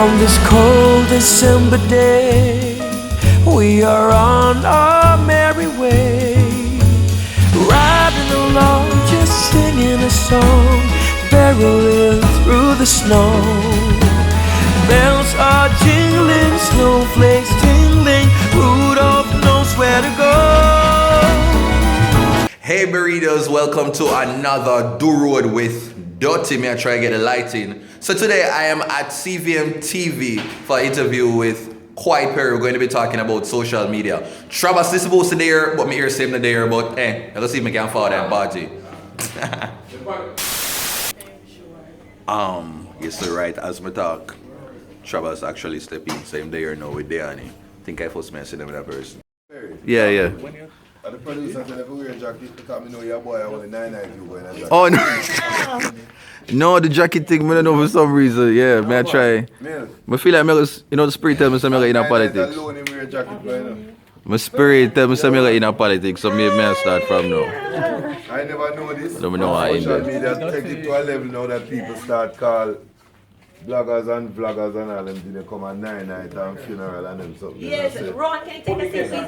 On this cold December day, we are on our merry way, riding along, just singing a song, barreling through the snow. Bells are jingling, snowflakes tingling, Rudolph knows where to go. Hey burritos, welcome to another Do Road with Dutty. May I try to get the lighting. So today I am at CVM TV for an interview with Quite Perry. We're going to be talking about social media. Trabass is supposed to there, but me hear same there, but let's see if I can follow that party. Yes, so right as me talk, Trabass actually step in, same there now with Deanne. I think I first met them with that person. Yeah. The producer said if you wear a jacket, because I know your boy, I want a 990 you wearing a jacket. Oh, no. No, the jacket thing, I don't know for some reason. Yeah, may I try. I feel like, the spirit tell me something in politics. My spirit tell me something in politics, so maybe I start from now. I never know this. I don't know how I social media take it to a level now that people start call bloggers and vloggers and all them, they come at 9 night and funeral and them something. Yes, Ron, can you take a seat,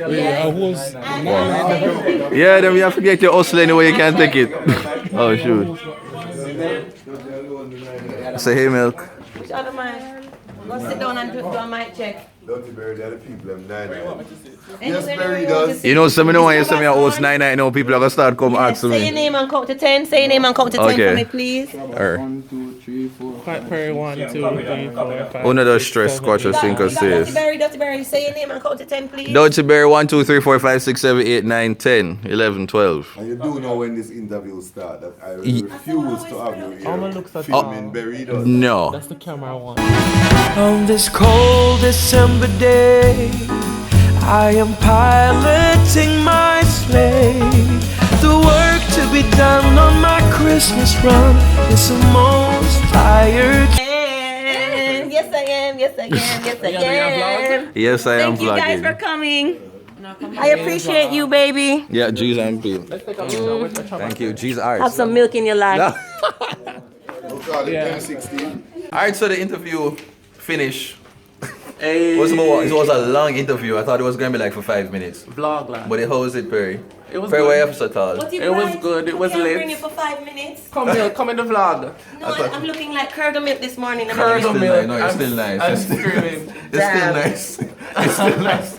please? Yeah, then we have to get your hustle anyway, you can't take it. Oh, shoot. Say hey, Milk. Which other man? Go sit down and do a mic check. DuttyBerry, they're the people, them 9 Yes, Berry does. You know, some when you say me I host 9 now people are going to start come ask me. Say your name and count to 10. Say your name and count to 10 for me, please. 1, 2, 3, 4. Quite Perry, 1, 2, 3, 4, 5. One of those stress squatchers think of says. DuttyBerry, say your name and count to 10, please. DuttyBerry 1, 2, 3, 4, 5, 6, 7, 8, 9, 10, 11, 12. And you do know when this interview starts that I refuse to have you here filming Berry does. No. That's the camera one. On this cold December day, I am piloting my sleigh. The work to be done on my Christmas run is the most tired. Yes, I am. Yes, I am. Yes, I am. Yes, I am Thank you guys vlogging. for coming. I appreciate you, baby. Yeah, G's and P. Thank you, G's ours. Have some milk in your life. We'll call it 1016. Alright, so the interview finished. It was a long interview. I thought it was going to be like for 5 minutes. Vlog lad. But how was it, Perry? It was Perry, good. why you so tall? It was good. It was Can't lit. bring it for 5 minutes. Come here, come in the vlog. No, I'm looking like curdle milk this morning. Curdle Still milk. nice. No, it's still nice. I'm It's still- screaming. It's still nice. It's still nice.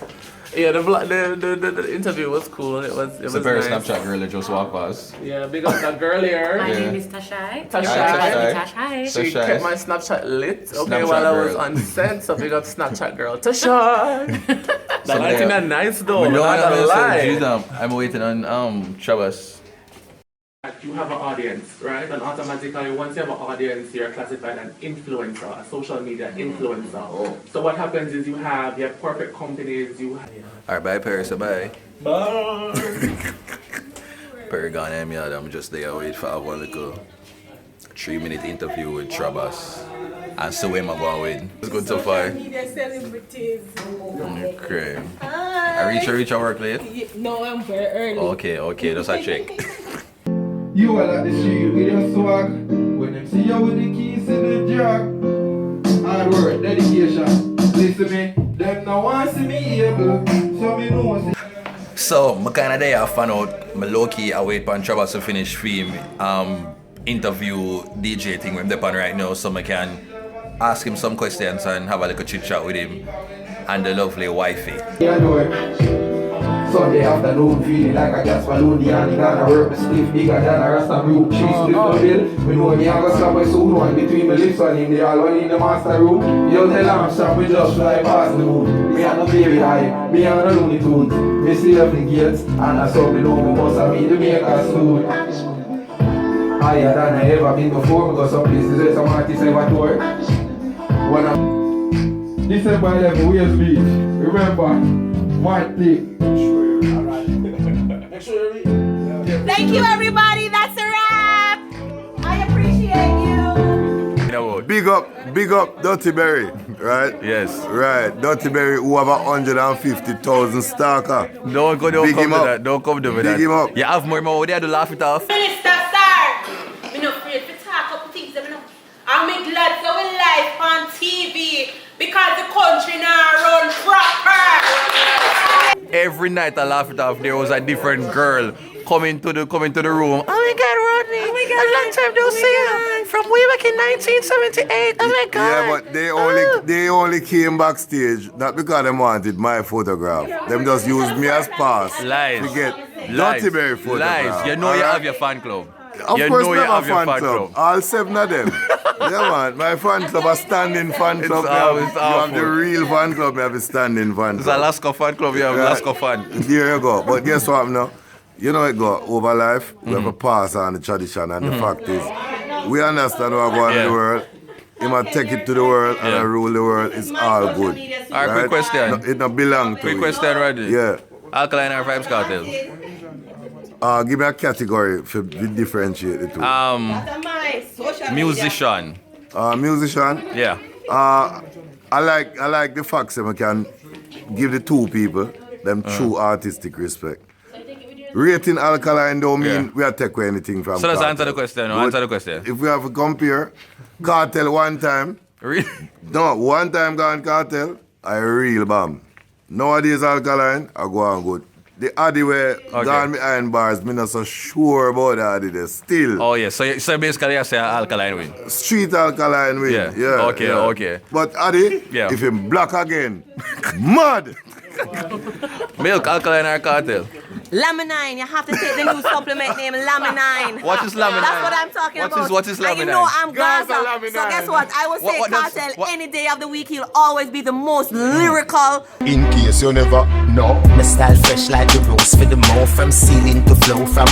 Yeah, the interview was cool. It was It's a very nice. Snapchat girl that just walked past. Yeah, big up that girl here. My Yeah. name is Tashai. Tasha. So She shy. kept my Snapchat lit, okay, Snapchat while I was girl. on set, so big up Snapchat girl. Tasha! That lighting that nice though, We know not what gonna lie. I'm waiting on Trabass. You have an audience, right? And automatically, once you have an audience, you're classified an influencer, a social media influencer. So what happens is you have corporate companies, you have... Alright, bye Perry, so bye. Bye! Perry gone and me out. I'm just there wait for one little 3-minute interview with Trabass. And so where am I going with? It's good so far. Media celebrities. Okay. I reach our work late? No, I'm very early. Okay, that's a check. You are at the street with your swag. When them see you with the keys in the drag. Hard work, dedication. Listen me, them no want see me able. So me know. So, I kind of there I found out, I low-key I wait for Trabass to finish film interview DJ thing with them on right now so I can ask him some questions and have a little chit chat with him and the lovely wifey. Yeah, know it. Sunday afternoon feeling like a gas balloon. Deanne gonna work me stiff bigger than a rasta room. She split the bill. We know me I go slap my soon one between my lips and him. They all one in the master room. Yo tell lamp shop we just fly past the moon. Me and no baby high. Me and no Looney Tunes. Me see up the gates and I saw me know me must have me the maker soon. Higher than I ever been before. Me go some places where some artists ever tour. When I'm December 11 Wales Beach. Remember, one thing. Thank you, everybody. That's a wrap. I appreciate you. You know what? Big up DuttyBerry, right? Yes. Right, DuttyBerry who have 150,000 stalker. Don't Big come him to up. that. Don't come to Big that. him up. You have more there to laugh it off. Minister, sir. I'm not afraid to talk up things. I'm not. I'm glad so we live on TV. every night I laugh it off. There was a different girl coming to the room. Oh my God, Rodney! Oh my God, a long time no see you. From way back in 1978. Oh my God! Yeah, but they only came backstage not because they wanted my photograph. Them just used me as pass Lies. to get Lies. DuttyBerry photograph. Lies. You know you have your fan club. Of You course, know we you have have a your fan club. All 7 of them. Yeah, man. My fan club, a standing fan club. It's You have the awful. real fan club, you have a standing fan It's club. Alaska fan club. You have Alaska fan. There you go. But guess what now? You know it go over life. We have a pass on the tradition, and the fact is, we understand what's going on in the world. You must take it to the world and I rule the world. It's all good. All right, quick question. No, it don't belong to Quick you. question, Rodney. Yeah. Alkaline or Vibes Kartel? Give me a category to differentiate the two. Musician. Musician. Yeah. I like the fact that we can give the two people them true artistic respect. Rating Alkaline don't mean we are taking anything from So let's Kartel. answer the question. But Answer the question. If we have to compare, Kartel one time, Really? no, one time gone Kartel, I real bomb. Nowadays Alkaline, I go on good. The Addy way gone behind bars, me not so sure about the Addy there still. Oh yeah. So basically you say Alkaline win. Street Alkaline win. Yeah. Okay. But Addy, Yeah. if him black again, mad. Milk, Alkaline or Kartel? Laminine, you have to take the new supplement name Laminine. What is Laminine? That's what I'm talking about. What is Laminine? And you know I'm Gaza Gaza. Laminine. So guess what? I would say What does- Kartel what- any day of the week. He'll always be the most lyrical. In case you never know. My style fresh like the rose for the mouth, from ceiling to flow from.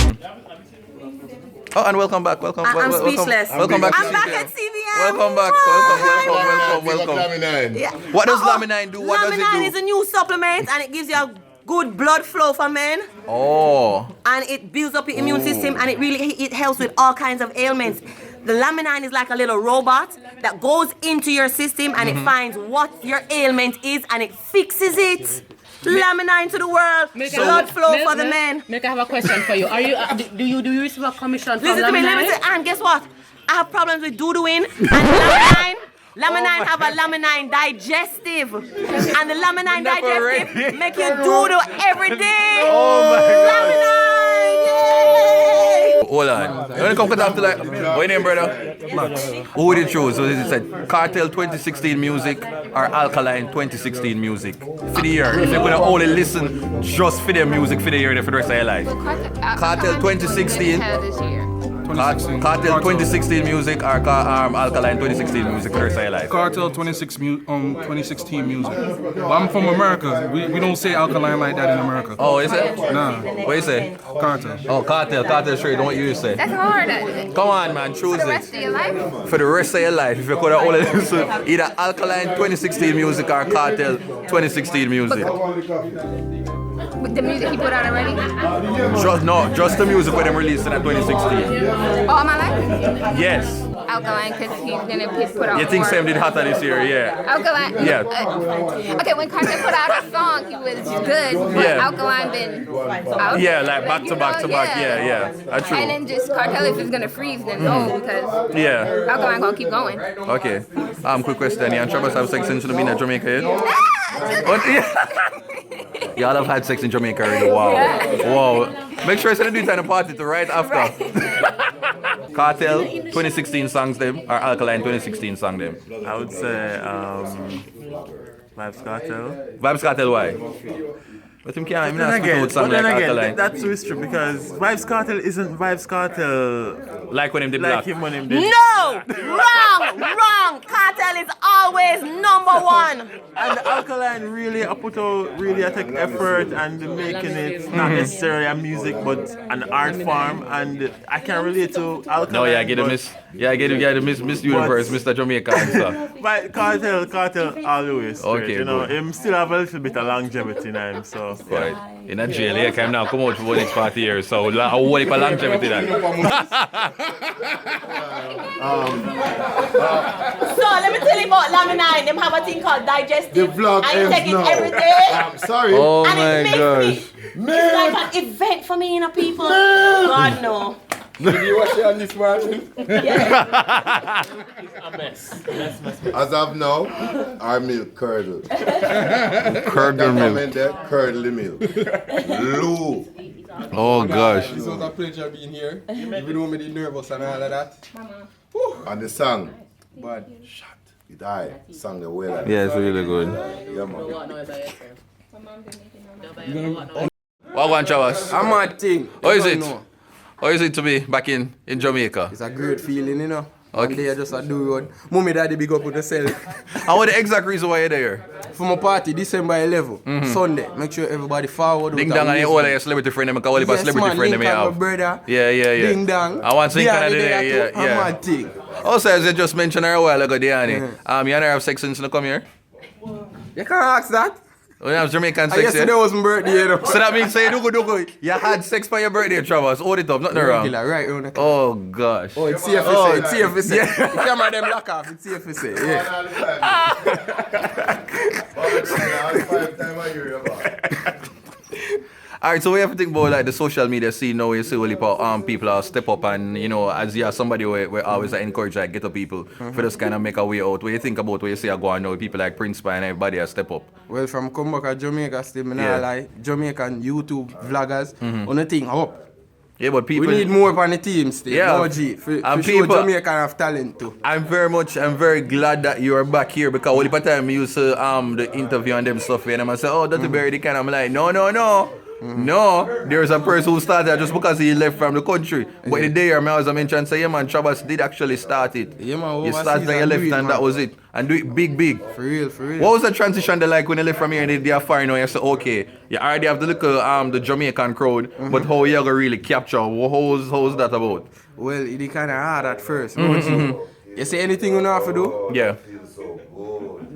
Oh, and welcome back. I'm speechless. Welcome back. I'm to back CVM. at CVM. Welcome back. Welcome. Yeah. What does Laminine do? What does it Laminine do? is a new supplement and it gives you a good blood flow for men. Oh. And it builds up your immune system and it helps with all kinds of ailments. The Laminine is like a little robot that goes into your system and it finds what your ailment is and it fixes it. Laminine to the world, blood flow for the men. Make I have a question for you. Are you do you receive a commission from Listen to me, let me Laminine? say, and guess what? I have problems with doo-dooing and Laminine have a Laminine digestive. And the Laminine digestive make you doodle every day. Laminine, yay! Hold on. You want to come cut after like, what's your name, brother? Max. Who would you choose? So is it Kartel 2016 music or Alkaline 2016 music? For the year. If you're going to only listen just for their music for the year and for the rest of your life. Kartel 2016. Kartel 2016 music or Alkaline 2016 music for the rest of your life? Kartel 2016 music. But I'm from America. We don't say Alkaline like that in America. Oh, is it? Nah. What you say? Kartel. Oh, Kartel straight. Don't what you say. That's hard. Come on, man. Choose For the rest it. of your life? For the rest of your life. If you could have only listen either Alkaline 2016 music or Kartel 2016 music. With the music he put out already? Just the music when them releasing at 2016. All my life? Yes. Alkaline, because he's gonna put out You think more. Sam did hotter this year? Yeah. Alkaline? Yeah. Okay, when Kartel put out a song, he was good. But Yeah. Alkaline been out. Yeah, like back to You back know? to back. Yeah. That's true. And then just Kartel, if it's gonna freeze, then no, because Yeah. Alkaline gonna keep going. Okay. Quick question. You and Trabass have sex in Jamaica yet? What? Y'all have had sex in Jamaica already. Wow. Make sure you send a do it on the party to right after. Kartel 2016 songs them or Alkaline 2016 song them? I would say Vibes Kartel. Vibes Kartel, why? But him can't But then again, Alkaline. that's so true because Vibes Kartel isn't Vibes Kartel like when him did like black. him when him did. No! Wrong! Kartel is always number one. And Alkaline really put out really a take effort and making it not necessarily a music but an art form, and I can relate to Alkaline. No, yeah, get the Miss Universe, Mr. Jamaica and stuff. But Kartel always straight, Okay, you know, good. him still have a little bit of longevity in him, so Right. In a jail, yeah, come now, come out for the next 40 years. So, what if a longevity that? So let me tell you about Laminine. Them have a thing called digestive. The vlog and you ends take it now. every day. Sorry. And it makes me. It's like an event for me, you know, people. God no. Did you wash it on this morning? A mess. As of now, our milk curdle. Curdle milk. Curdle milk. Lou. Oh gosh. This was a pleasure being here. Even though me nervous and all of that. And the song. But It I sang the way like Yeah, it's really good. Yeah, man. What one, Trabass? I'm a thing. How is it? How is it to be back in Jamaica? It's a great feeling, you know. Okay. One day I just do road. Mommy, daddy, big up with yourself. And what the exact reason why you're there? For my party, December 11th, Sunday. Make sure everybody forward. Ding dong and all of your celebrity friend, them call it a celebrity friend them my have. brother. Yeah. Ding dong. I want to think of Yeah. yeah. I'm a thing. Also, as you just mentioned her a while ago, Deanne, you never have sex since you come here? You can't ask that. When you have Jamaican sex, Yesterday was my birthday, you know. So that means say you had sex for your birthday, Trabass. Hold it up, nothing wrong. Regular, right on the clock. Oh gosh. Oh, it's safe to say. It's safe to say. The camera them lock off. It's safe to say. Yeah. Alright, so we have to think about like the social media scene now. You see only people step up and as you are somebody we always encourage like ghetto people for just kind of make a way out. What you think about what you see go on now with people like Principal and everybody step up? Well, from come back at Jamaica still, me not lie. Jamaican YouTube vloggers, on the thing up. Yeah, but people we need more on the team still. Yeah. No G. For And sure people- Jamaica have talent too. I'm very glad that you are back here because all the time you used to the interview and them stuff and I say, oh, DuttyBerry the kind. I'm like, no. No, there's a person who started just because he left from the country. But the day I was mentioned, say, yeah man, Trabass did actually start it. Yeah man, You started and you left and that was it. And do it big. For real. What was the transition like when you left from here and they are far now and you say, okay, you already have the little the Jamaican crowd, but how you gonna really capture? How's that about? Well, it kind of hard at first. No G. You say anything you know have to do? Yeah.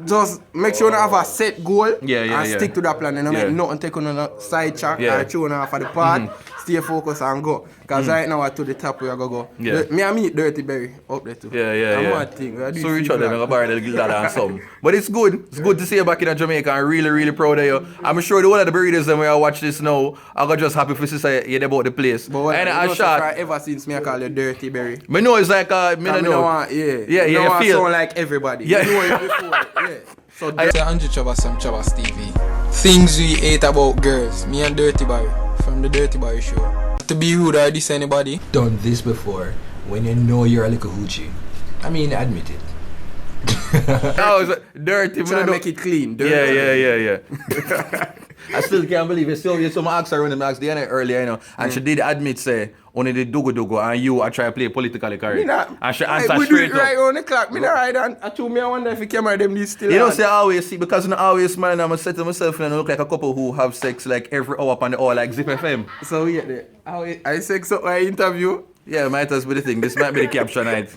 Just make sure you have a set goal Yeah. and stick to that plan and make nothing take on a side track or tune off of the part. Stay focused and go. Because right now to the top we are going to go. Yeah. Me and meet DuttyBerry up there too. Yeah. I'm one thing. So reach out them and go borrow the guitar and some. But it's good. It's good to see you back in Jamaica. I'm really proud of you. I'm sure the one of the burritos them where I watch this now, I got just happy for sister you about the place. But what, and you I know, shot. ever since me I call you DuttyBerry. Me know it's like me don't know. Yeah, you I feel sound like everybody. Yeah. You know it before. Yeah. So I say Andrew Trabass from Trabass TV. Things we hate about girls. Me and DuttyBerry from TheDuttyBerryShow. To be rude or diss anybody. Done this before when you know you're a little hoochie. I mean, admit it. Oh, it's dirty. Try to make it clean. Dirty. Yeah. I still can't believe it. Still, some asked her when I asked Deanne earlier, and she did admit, say, only the dugu and you are trying to play politically correct. And she answered we straight do it up. right on the clock. Me not right on. I wonder if the camera them this still You know, on. say I always see, because I always smile and I'm say to myself, and I look like a couple who have sex like every hour upon the hour, like Zip FM. So yeah, I sex up my interview. Yeah, might as be the thing. This might be the caption night.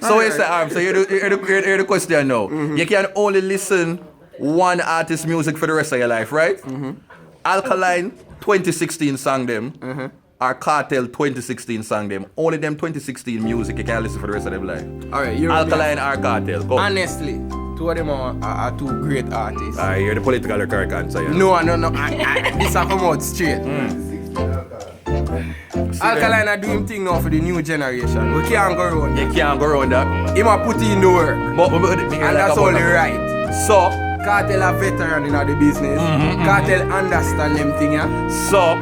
So it's the so here's the question now. You can only listen one artist's music for the rest of your life, right? Alkaline 2016 sang them. Or Kartel 2016 sang them. Only them 2016 music you can listen for the rest of their life. Alright, you're Alkaline or Kartel. Go. Honestly, two of them are two great artists. Alright, you're the political correct answer. Yeah. No. This a come out straight. Alkaline are doing thing now for the new generation. We can't go around. You can't go around that. He might put in the work. And that's only right. So, Kartel a veteran in the business. Kartel understand them thing, yeah? So,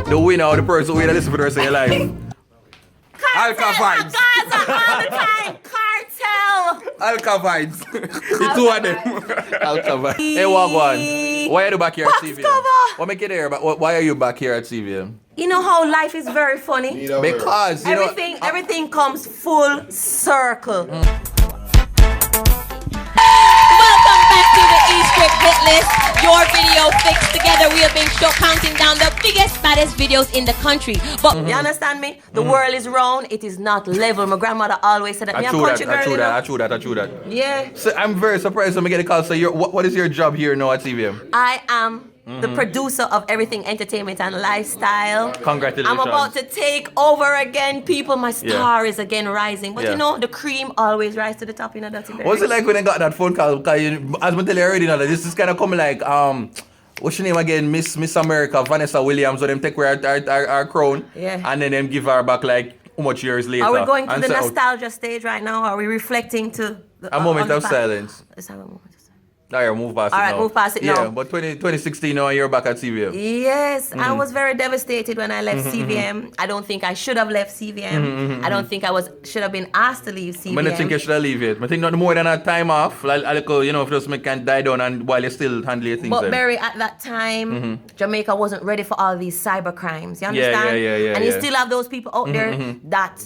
the winner or the person who will listen for the rest of your life. Alka vibes. Gaza all the time. Kartel. Alka vibes. The two of them. Alka vibes. Hey, Wagwan. Why are you back here at CVM? What make you there? Why are you back here at CVM? You know how life is very funny? Because, you know... Everything comes full circle. Welcome back to the E-Script Hit List. Your video fixed together. We have been counting down the biggest, baddest videos in the country. But you understand me? The world is round. It is not level. My grandmother always said that. I true that. Yeah. So I'm very surprised when I get a call. So what is your job here now at CVM? I am the producer of everything entertainment and lifestyle. Congratulations. I'm about to take over again, people. My star is again rising. But you know, the cream always rise to the top, you know, DuttyBerry. What's it like when I got that phone call? Because as I tell you already, now, this is kind of coming like what's your name again? Miss America, Vanessa Williams, so them take away our crown. Yeah. And then them give her back like how much years later. Are we going to and the say, nostalgia stage right now? Are we reflecting to a moment of silence? Let's have a moment. Alright, move past it now. Alright, move past it now. Yeah, but 2016 now you're back at CVM. Yes, I was very devastated when I left CVM. I don't think I should have left CVM. I don't think I should have been asked to leave CVM. I don't think you should have leave it. I think not more than a time off, like a little, you know, if just make can die down and while you still handle your things. But Barry, at that time, Jamaica wasn't ready for all these cyber crimes. You understand? Yeah. And you still have those people out there that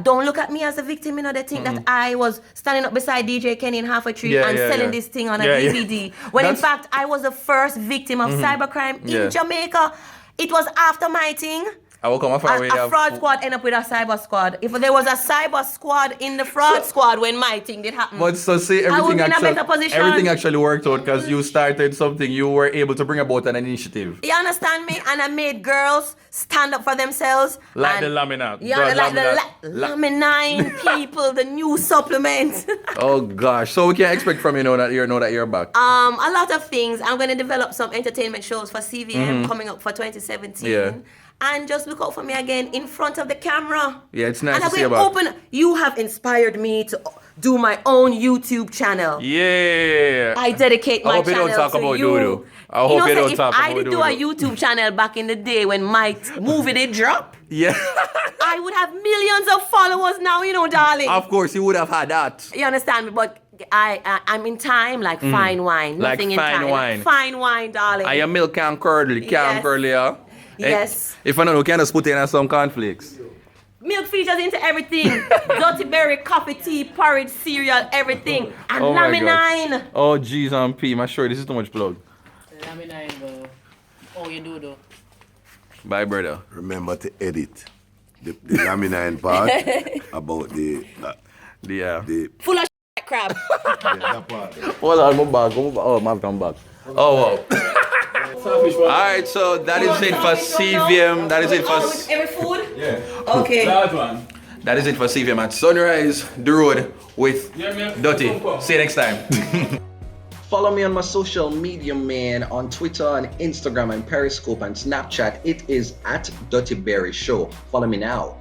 don't look at me as a victim, you know, they think that I was standing up beside DJ Kenny in Half a Tree and selling this thing on a DVD. When in fact, I was the first victim of cybercrime in Jamaica. It was after my thing. I will come a fraud squad end up with a cyber squad. If there was a cyber squad in the fraud squad when my thing did happen, but so see, everything actually worked out because you started something. You were able to bring about an initiative. You understand me? And I made girls stand up for themselves. Like the Laminine. Yeah, like the Laminine people, the new supplement. Oh gosh. So we can expect from you know that you're back. A lot of things. I'm gonna develop some entertainment shows for CVM coming up for 2017. Yeah. And just look out for me again in front of the camera. Yeah, it's nice to see you. You have inspired me to do my own YouTube channel. Yeah. I dedicate my channel to you. I hope you don't talk about I did do a YouTube channel back in the day when my movie did drop. Yeah. I would have millions of followers now, you know, darling. Of course, you would have had that. You understand me? But I'm in time like fine wine. Nothing like in time. Wine. Like fine wine, darling. And your milk can curdle, yeah? Yes. If I know, you can just put in some cornflakes. Milk features into everything. Dirty berry, coffee, tea, porridge, cereal, everything. And Laminine. Oh, G's and P. I'm sure this is too much plug. Laminine, bro. Oh, you do though. Bye, brother. Remember to edit the Laminine part about the full of crap. That part. Hold on, my bag. Oh, I've come back. Oh, wow. Alright, so that is it for CVM. That is it for every food? Yeah. Okay. That is it for CVM at Sunrise, the road with Dutty. See you next time. Follow me on my social media, man, on Twitter and Instagram and Periscope and Snapchat. It is at TheDuttyBerryShow. Follow me now.